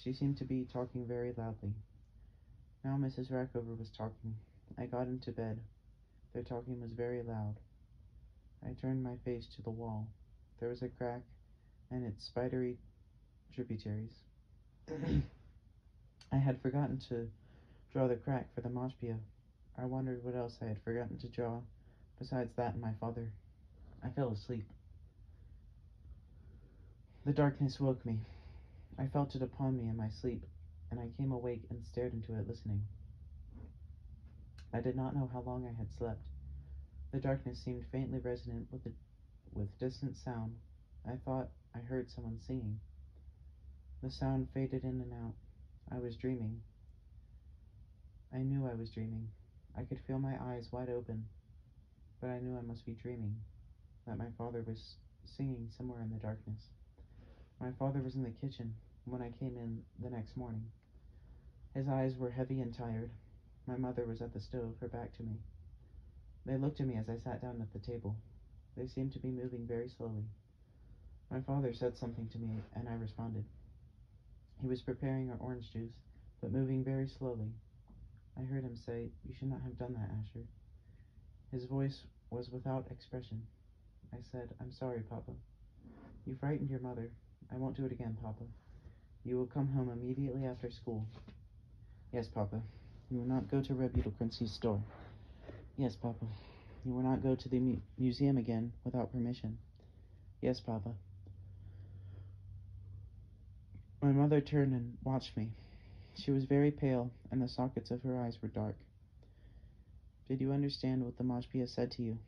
She seemed to be talking very loudly. Now Mrs. Rackover was talking. I got into bed. Their talking was very loud. I turned my face to the wall. There was a crack and its spidery tributaries. I had forgotten to draw the crack for the mashpia. I wondered what else I had forgotten to draw besides that and my father. I fell asleep. The darkness woke me. I felt it upon me in my sleep, and I came awake and stared into it, listening. I did not know how long I had slept. The darkness seemed faintly resonant with distant sound. I thought I heard someone singing. The sound faded in and out. I was dreaming. I knew I was dreaming. I could feel my eyes wide open, but I knew I must be dreaming, that my father was singing somewhere in the darkness. My father was in the kitchen when I came in the next morning. His eyes were heavy and tired. My mother was at the stove, her back to me. They looked at me as I sat down at the table. They seemed to be moving very slowly. My father said something to me, and I responded. He was preparing our orange juice, but moving very slowly. I heard him say, "You should not have done that, Asher." His voice was without expression. I said, "I'm sorry, Papa. You frightened your mother. I won't do it again, Papa. You will come home immediately after school." "Yes, Papa. You will not go to Rebbe Quincy's store." "Yes, Papa. You will not go to the museum again without permission." "Yes, Papa." My mother turned and watched me. She was very pale, and the sockets of her eyes were dark. "Did you understand what the mashpia said to you?"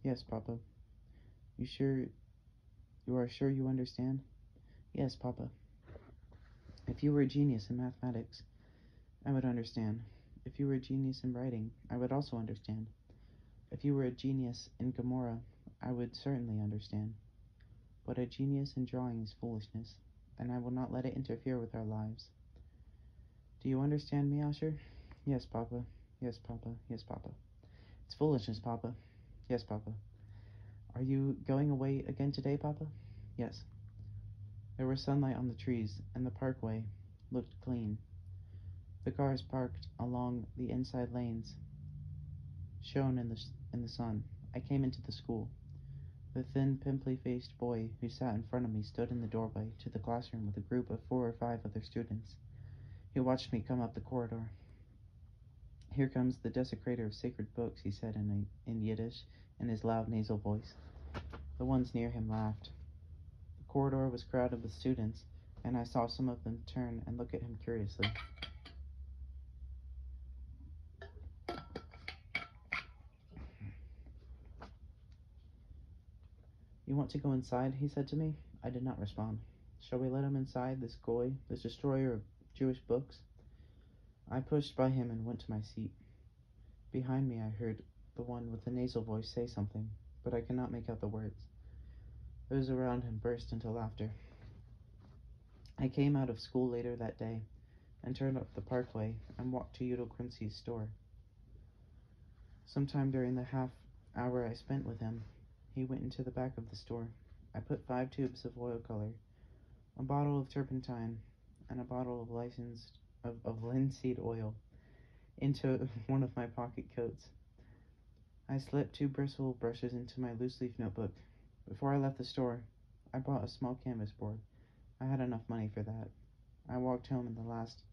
"Yes, Papa." You are sure you understand?" "Yes, Papa." "If you were a genius in mathematics, I would understand. If you were a genius in writing, I would also understand. If you were a genius in Gomorrah, I would certainly understand. But a genius in drawing is foolishness, and I will not let it interfere with our lives. Do you understand me, Asher?" "Yes, Papa. Yes, Papa. Yes, Papa." "It's foolishness, Papa." "Yes, Papa." "Are you going away again today, Papa?" "Yes." There was sunlight on the trees, and the parkway looked clean. The cars parked along the inside lanes shone in the sun. I came into the school. The thin, pimply-faced boy who sat in front of me stood in the doorway to the classroom with a group of 4 or 5 other students. He watched me come up the corridor. "Here comes the desecrator of sacred books," he said in Yiddish, in his loud nasal voice. The ones near him laughed. The corridor was crowded with students, and I saw some of them turn and look at him curiously. "You want to go inside?" he said to me. I did not respond. "Shall we let him inside, this goy, this destroyer of Jewish books?" I pushed by him and went to my seat. Behind me I heard the one with the nasal voice say something, but I could not make out the words. Those around him burst into laughter. I came out of school later that day and turned up the parkway and walked to Udall Quincy's store. Sometime during the half hour I spent with him, he went into the back of the store. I put 5 tubes of oil color, a bottle of turpentine, and a bottle of linseed oil into one of my pocket coats. I slipped 2 bristle brushes into my loose-leaf notebook. Before I left the store, I bought a small canvas board. I had enough money for that. I walked home in the last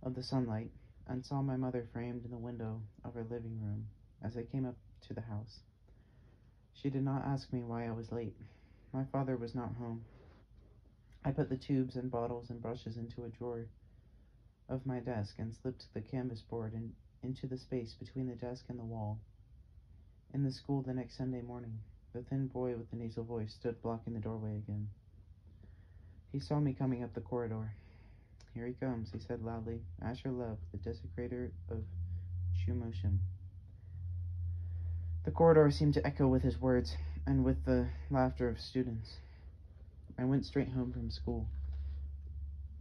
of the sunlight and saw my mother framed in the window of her living room as I came up to the house. She did not ask me why I was late. My father was not home. I put the tubes and bottles and brushes into a drawer of my desk and slipped the canvas board into the space between the desk and the wall. In the school the next Sunday morning, the thin boy with the nasal voice stood blocking the doorway again. He saw me coming up the corridor. "Here he comes," he said loudly. "Asher Love, the desecrator of Shumoshim." The corridor seemed to echo with his words and with the laughter of students. I went straight home from school.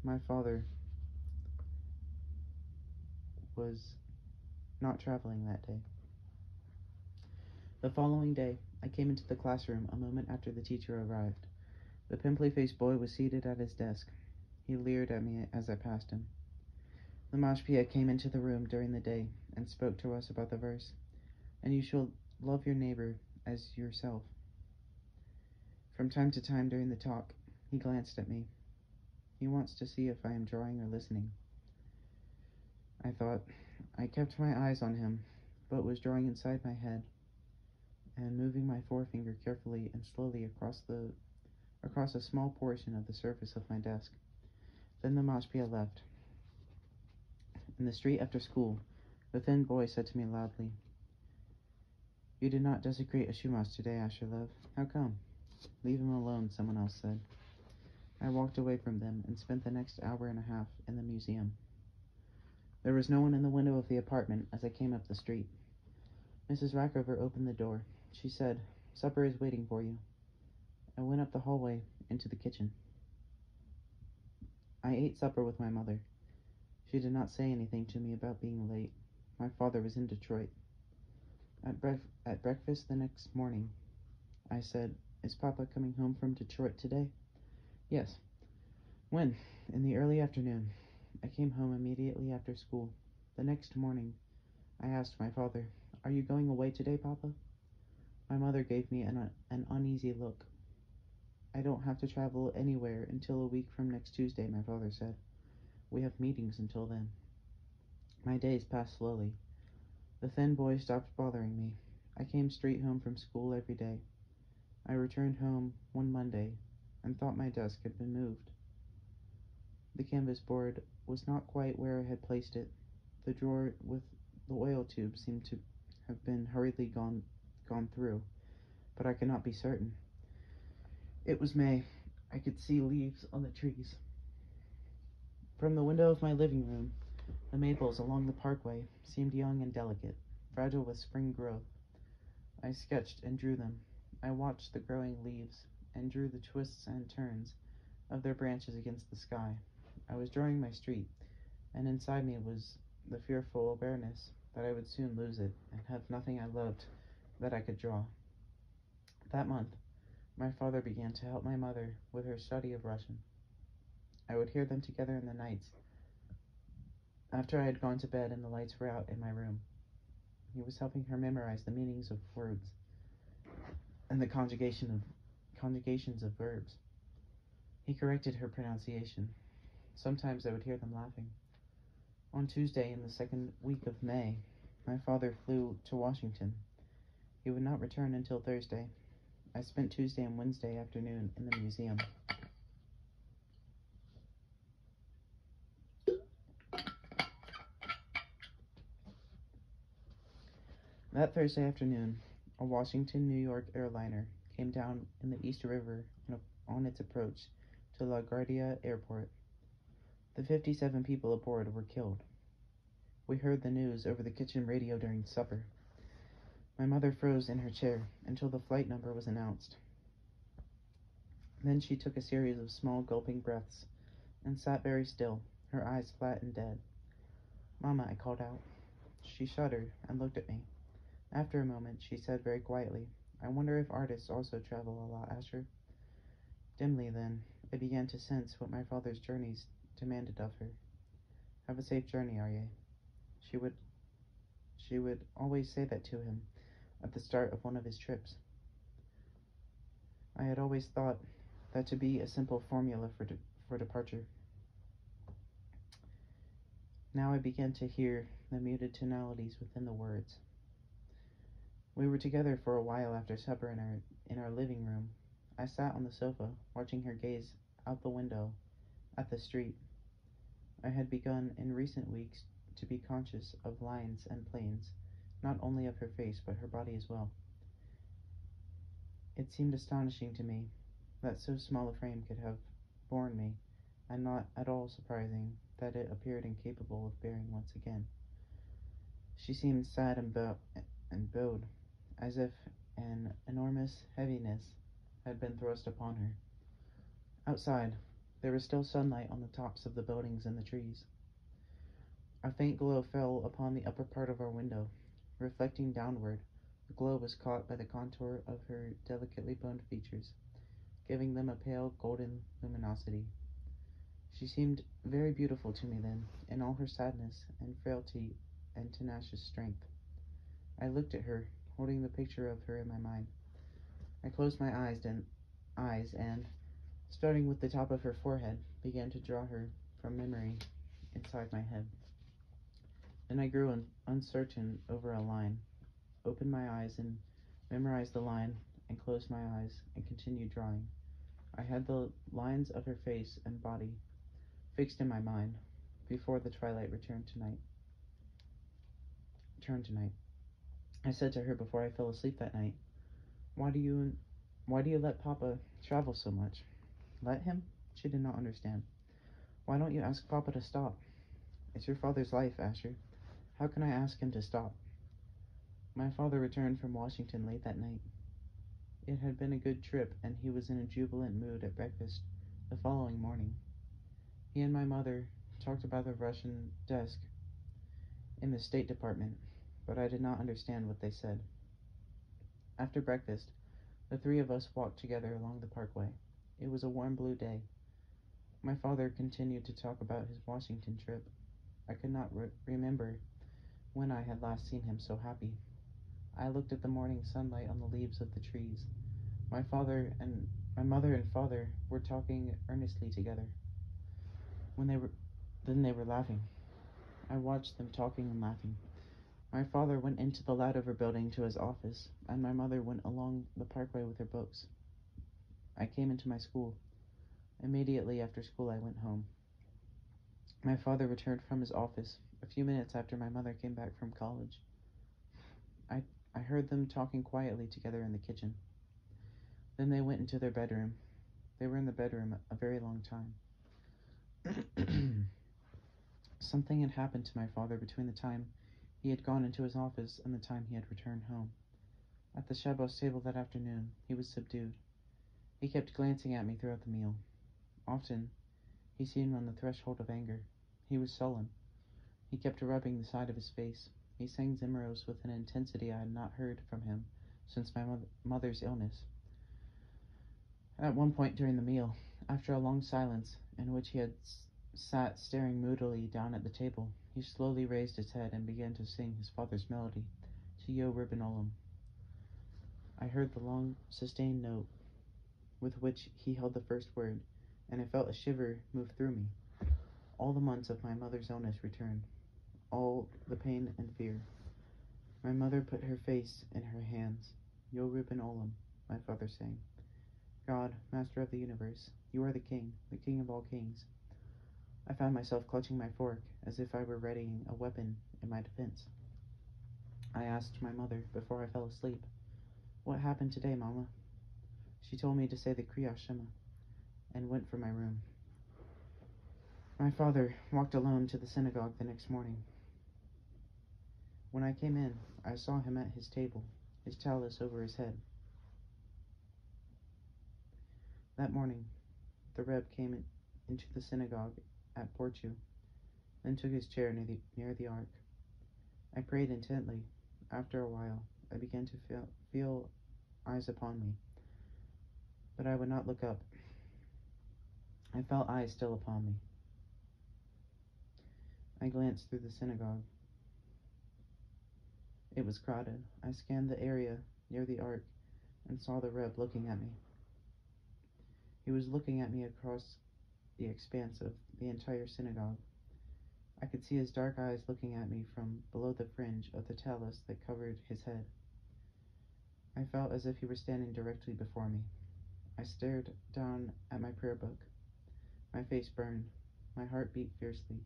My father was not traveling that day. The following day, I came into the classroom a moment after the teacher arrived. The pimply-faced boy was seated at his desk. He leered at me as I passed him. The mashpia came into the room during the day and spoke to us about the verse, "And you shall love your neighbor as yourself." From time to time during the talk, he glanced at me. He wants to see if I am drawing or listening. I thought. I kept my eyes on him, but was drawing inside my head and moving my forefinger carefully and slowly across a small portion of the surface of my desk. Then the mashpia left. In the street after school, the thin boy said to me loudly, "You did not desecrate a Shumas today, Asher Love. How come?" "Leave him alone," someone else said. I walked away from them and spent the next hour and a half in the museum. There was no one in the window of the apartment as I came up the street. Mrs. Rackover opened the door. She said, "Supper is waiting for you." I went up the hallway into the kitchen. I ate supper with my mother. She did not say anything to me about being late. My father was in Detroit. At breakfast the next morning, I said, "Is Papa coming home from Detroit today?" "Yes." "When?" "In the early afternoon." I came home immediately after school. The next morning, I asked my father, "Are you going away today, Papa?" My mother gave me an uneasy look. "I don't have to travel anywhere until a week from next Tuesday," my father said. "We have meetings until then." My days passed slowly. The thin boy stopped bothering me. I came straight home from school every day. I returned home one Monday and thought my desk had been moved. The canvas board was not quite where I had placed it. The drawer with the oil tube seemed to have been hurriedly gone through, but I could not be certain. It was May. I could see leaves on the trees. From the window of my living room, the maples along the parkway seemed young and delicate, fragile with spring growth. I sketched and drew them. I watched the growing leaves and drew the twists and turns of their branches against the sky. I was drawing my street, and inside me was the fearful awareness that I would soon lose it and have nothing I loved that I could draw. That month, my father began to help my mother with her study of Russian. I would hear them together in the nights after I had gone to bed and the lights were out in my room. He was helping her memorize the meanings of words and the conjugations of verbs. He corrected her pronunciation. Sometimes I would hear them laughing. On Tuesday in the second week of May, my father flew to Washington. He would not return until Thursday. I spent Tuesday and Wednesday afternoon in the museum. That Thursday afternoon, a Washington, New York airliner came down in the East River on its approach to LaGuardia Airport. The 57 people aboard were killed. We heard the news over the kitchen radio during supper. My mother froze in her chair until the flight number was announced. Then she took a series of small gulping breaths and sat very still, her eyes flat and dead. "Mama," I called out. She shuddered and looked at me. After a moment, she said very quietly, "I wonder if artists also travel a lot, Asher." Dimly, then, I began to sense what my father's journeys demanded of her. "Have a safe journey, Arye." She would always say that to him, at the start of one of his trips. I had always thought that to be a simple formula for departure. Now I began to hear the muted tonalities within the words. We were together for a while after supper in our living room. I sat on the sofa, watching her gaze out the window at the street. I had begun in recent weeks to be conscious of lines and planes, not only of her face, but her body as well. It seemed astonishing to me that so small a frame could have borne me, and not at all surprising that it appeared incapable of bearing once again. She seemed sad and bowed, as if an enormous heaviness had been thrust upon her. Outside, there was still sunlight on the tops of the buildings and the trees. A faint glow fell upon the upper part of our window. Reflecting downward, the glow was caught by the contour of her delicately boned features, giving them a pale golden luminosity. She seemed very beautiful to me then, in all her sadness and frailty and tenacious strength. I looked at her, holding the picture of her in my mind. I closed my eyes and, starting with the top of her forehead, began to draw her from memory inside my head. Then I grew uncertain over a line, opened my eyes and memorized the line, and closed my eyes and continued drawing. I had the lines of her face and body fixed in my mind before the twilight turned to night. I said to her before I fell asleep that night, Why do you let Papa travel so much?" "Let him?" She did not understand. "Why don't you ask Papa to stop? It's your father's life, Asher. How can I ask him to stop?" My father returned from Washington late that night. It had been a good trip, and he was in a jubilant mood at breakfast the following morning. He and my mother talked about the Russian desk in the State Department, but I did not understand what they said. After breakfast, the three of us walked together along the parkway. It was a warm blue day. My father continued to talk about his Washington trip. I could not remember when I had last seen him so happy. I looked at the morning sunlight on the leaves of the trees. My mother and father were talking earnestly together. Then they were laughing. I watched them talking and laughing. My father went into the Ladover building to his office, and my mother went along the parkway with her books. I came into my school. Immediately after school, I went home. My father returned from his office a few minutes after my mother came back from college. I heard them talking quietly together in the kitchen. Then they went into their bedroom. They were in the bedroom a very long time. Something had happened to my father between the time he had gone into his office and the time he had returned home. At the Shabbos table that afternoon, he was subdued. He kept glancing at me throughout the meal. Often, he seemed on the threshold of anger. He was sullen. He kept rubbing the side of his face. He sang Zimmeros with an intensity I had not heard from him since my mother's illness. At one point during the meal, after a long silence in which he had sat staring moodily down at the table, he slowly raised his head and began to sing his father's melody, to Yo Ribbon Olam. I heard the long, sustained note with which he held the first word, and I felt a shiver move through me. All the months of my mother's illness returned, all the pain and fear. My mother put her face in her hands. Yo Ribbon Olam, my father sang. God, Master of the universe, you are the King of all kings. I found myself clutching my fork as if I were readying a weapon in my defense. I asked my mother before I fell asleep, "What happened today, Mama?" She told me to say the Kriya Shema and went for my room. My father walked alone to the synagogue the next morning. When I came in, I saw him at his table, his tallis over his head. That morning, the Reb came into the synagogue at Porchu, then took his chair near the ark. I prayed intently. After a while, I began to feel eyes upon me, but I would not look up. I felt eyes still upon me. I glanced through the synagogue. It was crowded. I scanned the area near the ark and saw the Reb looking at me. He was looking at me across the expanse of the entire synagogue. I could see his dark eyes looking at me from below the fringe of the talus that covered his head. I felt as if he were standing directly before me. I stared down at my prayer book. My face burned. My heart beat fiercely.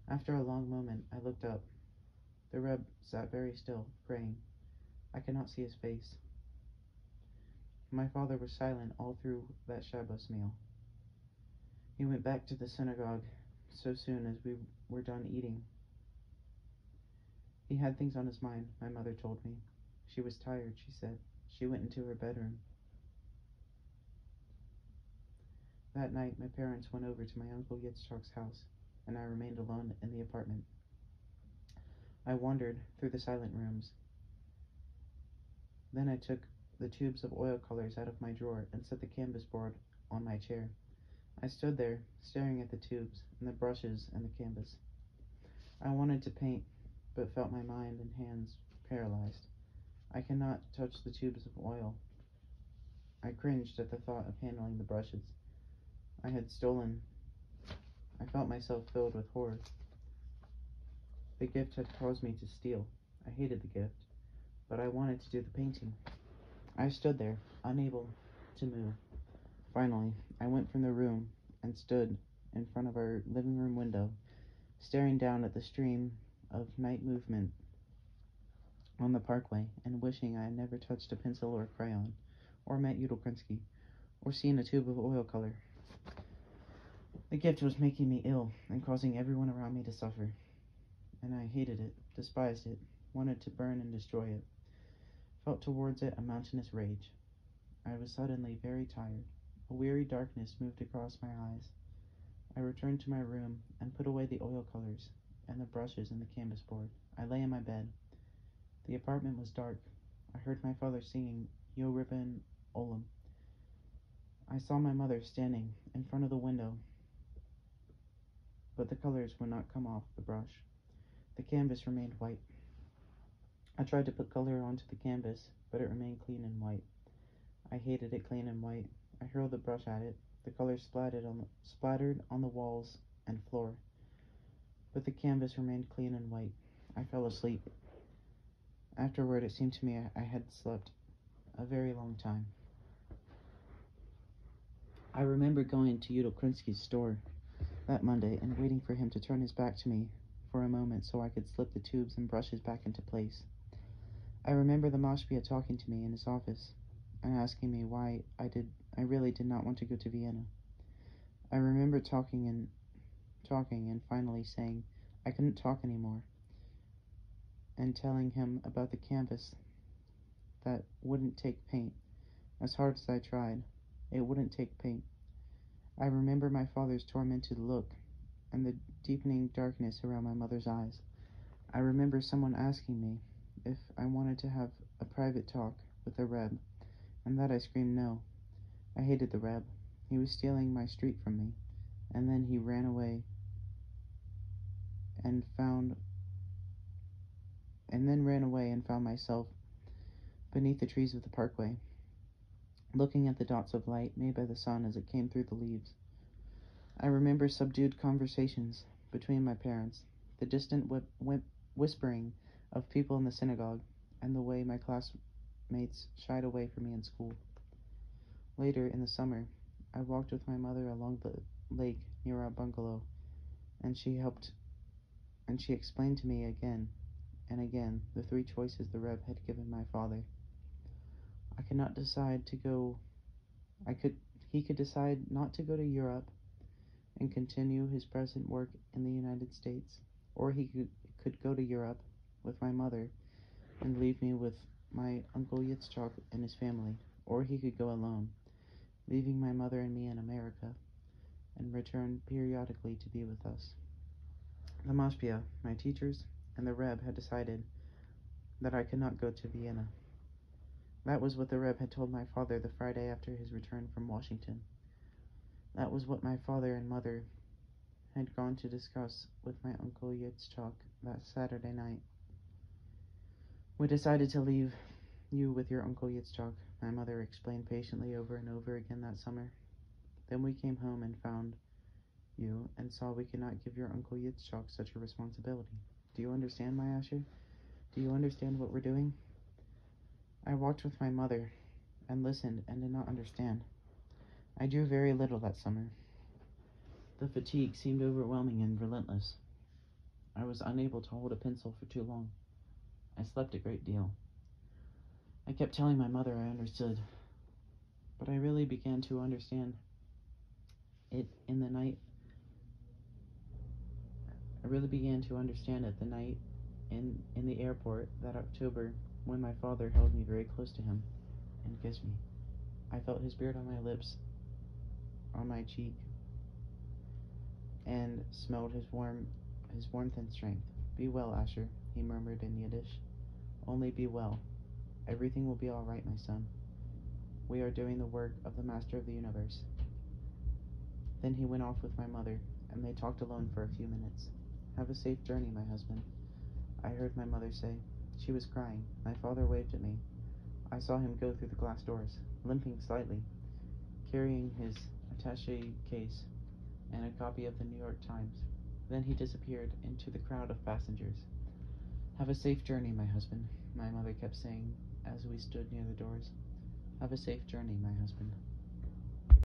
After a long moment, I looked up. The Reb sat very still, praying. I could not see his face. My father was silent all through that Shabbos meal. He went back to the synagogue so soon as we were done eating. He had things on his mind, my mother told me. She was tired, she said. She went into her bedroom. That night, my parents went over to my Uncle Yitzchak's house, and I remained alone in the apartment. I wandered through the silent rooms. Then I took the tubes of oil colors out of my drawer and set the canvas board on my chair. I stood there, staring at the tubes and the brushes and the canvas. I wanted to paint, but felt my mind and hands paralyzed. I cannot touch the tubes of oil. I cringed at the thought of handling the brushes I had stolen. I felt myself filled with horror. The gift had caused me to steal. I hated the gift, but I wanted to do the painting. I stood there, unable to move. Finally, I went from the room and stood in front of our living room window, staring down at the stream of night movement on the parkway and wishing I had never touched a pencil or a crayon, or met Udall Krinsky, or seen a tube of oil color. The gift was making me ill and causing everyone around me to suffer, and I hated it, despised it, wanted to burn and destroy it, felt towards it a mountainous rage. I was suddenly very tired. A weary darkness moved across my eyes. I returned to my room and put away the oil colors and the brushes and the canvas board. I lay in my bed. The apartment was dark. I heard my father singing Yo Ribbon Olam. I saw my mother standing in front of the window, but the colors would not come off the brush. The canvas remained white. I tried to put color onto the canvas, but it remained clean and white. I hated it clean and white. I hurled the brush at it. The color splattered on the walls and floor, but the canvas remained clean and white. I fell asleep. Afterward, it seemed to me I had slept a very long time. I remember going to Udall Krinsky's store that Monday and waiting for him to turn his back to me for a moment so I could slip the tubes and brushes back into place. I remember the Mashpia talking to me in his office and asking me why I really did not want to go to Vienna. I remember talking and finally saying I couldn't talk anymore, and telling him about the canvas that wouldn't take paint. As hard as I tried, it wouldn't take paint. I remember my father's tormented look and the deepening darkness around my mother's eyes. I remember someone asking me if I wanted to have a private talk with the Reb, and that I screamed no. I hated the Reb. He was stealing my street from me, and then he ran away and found myself beneath the trees of the parkway, looking at the dots of light made by the sun as it came through the leaves. I remember subdued conversations between my parents, the distant whispering of people in the synagogue, and the way my classmates shied away from me in school. Later in the summer, I walked with my mother along the lake near our bungalow, and she explained to me again and again the three choices the Reb had given my father. I could not decide to go. He could decide not to go to Europe and continue his present work in the United States, or he could go to Europe with my mother and leave me with my Uncle Yitzchak and his family, or he could go alone, leaving my mother and me in America, and return periodically to be with us. The Mashpia, my teachers, and the Reb had decided that I could not go to Vienna. That was what the Reb had told my father the Friday after his return from Washington. That was what my father and mother had gone to discuss with my Uncle Yitzchak that Saturday night. We decided to leave you with your Uncle Yitzchak, my mother explained patiently over and over again that summer. Then we came home and found you and saw we could not give your Uncle Yitzchak such a responsibility. Do you understand, my Asher? Do you understand what we're doing? I walked with my mother and listened and did not understand. I drew very little that summer. The fatigue seemed overwhelming and relentless. I was unable to hold a pencil for too long. I slept a great deal. I kept telling my mother I understood, but I really began to understand it in the night. I really began to understand it the night in the airport that October when my father held me very close to him and kissed me. I felt his beard on my lips, on my cheek, and smelled his warmth and strength. Be well, Asher, he murmured in Yiddish. Only be well. Everything will be all right, my son. We are doing the work of the Master of the Universe. Then he went off with my mother, and they talked alone for a few minutes. Have a safe journey, my husband, I heard my mother say. She was crying. My father waved at me. I saw him go through the glass doors, limping slightly, carrying his attaché case and a copy of the New York Times. Then he disappeared into the crowd of passengers. Have a safe journey, my husband, my mother kept saying as we stood near the doors. Have a safe journey, my husband.